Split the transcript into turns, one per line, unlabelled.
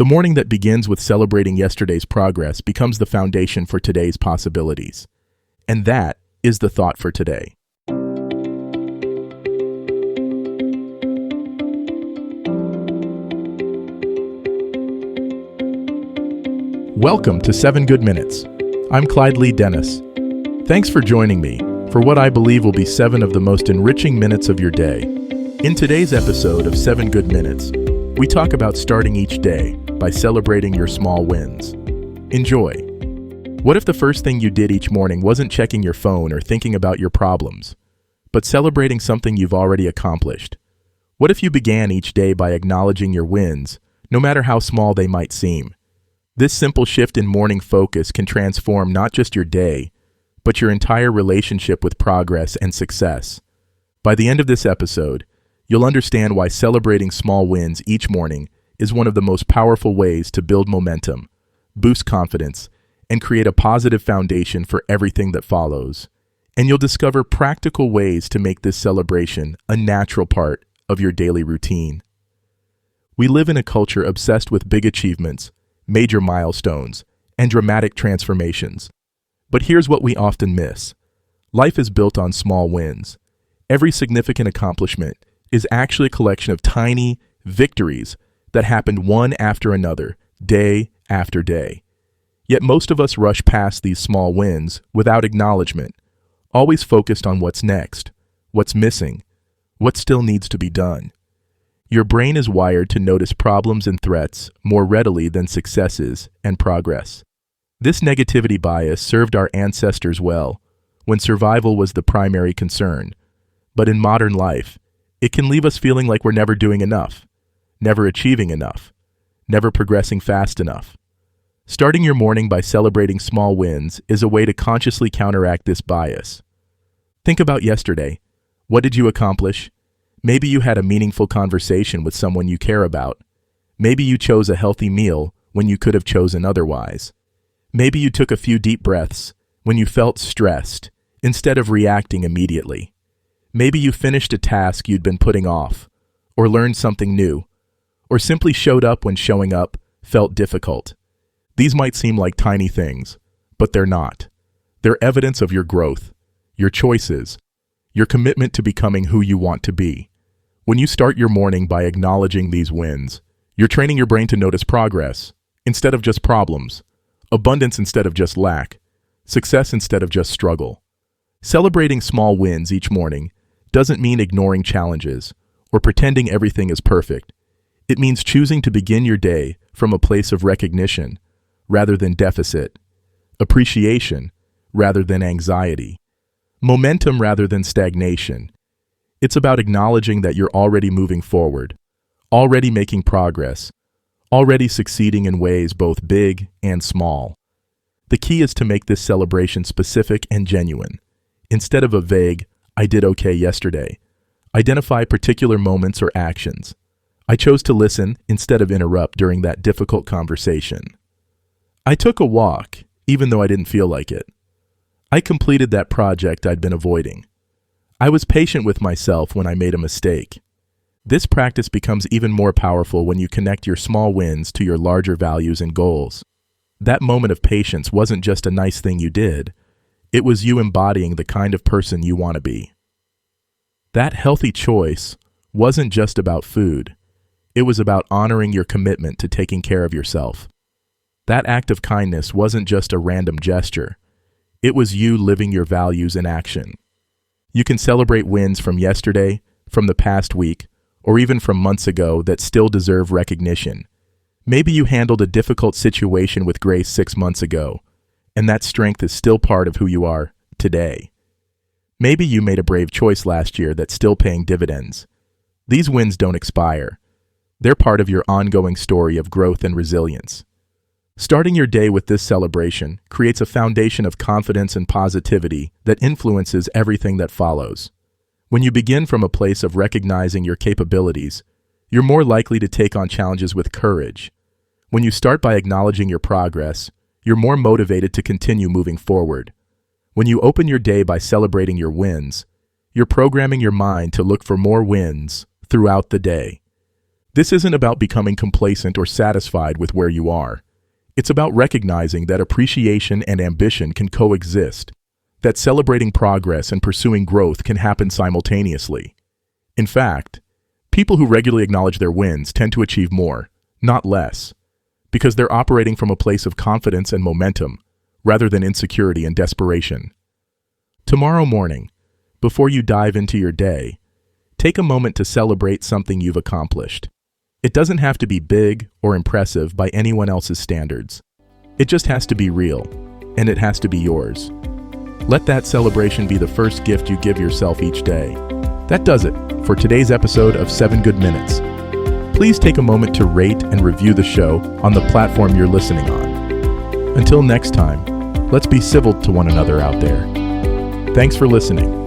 The morning that begins with celebrating yesterday's progress becomes the foundation for today's possibilities. And that is the thought for today. Welcome to 7 Good Minutes. I'm Clyde Lee Dennis. Thanks for joining me for what I believe will be 7 of the most enriching minutes of your day. In today's episode of 7 Good Minutes, we talk about starting each day by celebrating your small wins. Enjoy. What if the first thing you did each morning wasn't checking your phone or thinking about your problems, but celebrating something you've already accomplished? What if you began each day by acknowledging your wins, no matter how small they might seem? This simple shift in morning focus can transform not just your day, but your entire relationship with progress and success. By the end of this episode, you'll understand why celebrating small wins each morning is one of the most powerful ways to build momentum, boost confidence, and create a positive foundation for everything that follows. And you'll discover practical ways to make this celebration a natural part of your daily routine. We live in a culture obsessed with big achievements, major milestones, and dramatic transformations. But here's what we often miss. Life is built on small wins. Every significant accomplishment is actually a collection of tiny victories that happened one after another, day after day. Yet most of us rush past these small wins without acknowledgement, always focused on what's next, what's missing, what still needs to be done. Your brain is wired to notice problems and threats more readily than successes and progress. This negativity bias served our ancestors well when survival was the primary concern. But in modern life, it can leave us feeling like we're never doing enough, never achieving enough, never progressing fast enough. Starting your morning by celebrating small wins is a way to consciously counteract this bias. Think about yesterday. What did you accomplish? Maybe you had a meaningful conversation with someone you care about. Maybe you chose a healthy meal when you could have chosen otherwise. Maybe you took a few deep breaths when you felt stressed instead of reacting immediately. Maybe you finished a task you'd been putting off, or learned something new, or simply showed up when showing up felt difficult. These might seem like tiny things, but they're not. They're evidence of your growth, your choices, your commitment to becoming who you want to be. When you start your morning by acknowledging these wins, you're training your brain to notice progress instead of just problems, abundance instead of just lack, success instead of just struggle. Celebrating small wins each morning doesn't mean ignoring challenges or pretending everything is perfect. It means choosing to begin your day from a place of recognition rather than deficit, appreciation rather than anxiety, momentum rather than stagnation. It's about acknowledging that you're already moving forward, already making progress, already succeeding in ways both big and small. The key is to make this celebration specific and genuine. Instead of a vague, "I did okay yesterday," identify particular moments or actions. I chose to listen instead of interrupt during that difficult conversation. I took a walk, even though I didn't feel like it. I completed that project I'd been avoiding. I was patient with myself when I made a mistake. This practice becomes even more powerful when you connect your small wins to your larger values and goals. That moment of patience wasn't just a nice thing you did. It was you embodying the kind of person you want to be. That healthy choice wasn't just about food. It was about honoring your commitment to taking care of yourself. That act of kindness wasn't just a random gesture. It was you living your values in action. You can celebrate wins from yesterday, from the past week, or even from months ago that still deserve recognition. Maybe you handled a difficult situation with grace 6 months ago, and that strength is still part of who you are today. Maybe you made a brave choice last year that's still paying dividends. These wins don't expire. They're part of your ongoing story of growth and resilience. Starting your day with this celebration creates a foundation of confidence and positivity that influences everything that follows. When you begin from a place of recognizing your capabilities, you're more likely to take on challenges with courage. When you start by acknowledging your progress, you're more motivated to continue moving forward. When you open your day by celebrating your wins, you're programming your mind to look for more wins throughout the day. This isn't about becoming complacent or satisfied with where you are. It's about recognizing that appreciation and ambition can coexist, that celebrating progress and pursuing growth can happen simultaneously. In fact, people who regularly acknowledge their wins tend to achieve more, not less, because they're operating from a place of confidence and momentum, rather than insecurity and desperation. Tomorrow morning, before you dive into your day, take a moment to celebrate something you've accomplished. It doesn't have to be big or impressive by anyone else's standards. It just has to be real, and it has to be yours. Let that celebration be the first gift you give yourself each day. That does it for today's episode of 7 Good Minutes. Please take a moment to rate and review the show on the platform you're listening on. Until next time, let's be civil to one another out there. Thanks for listening.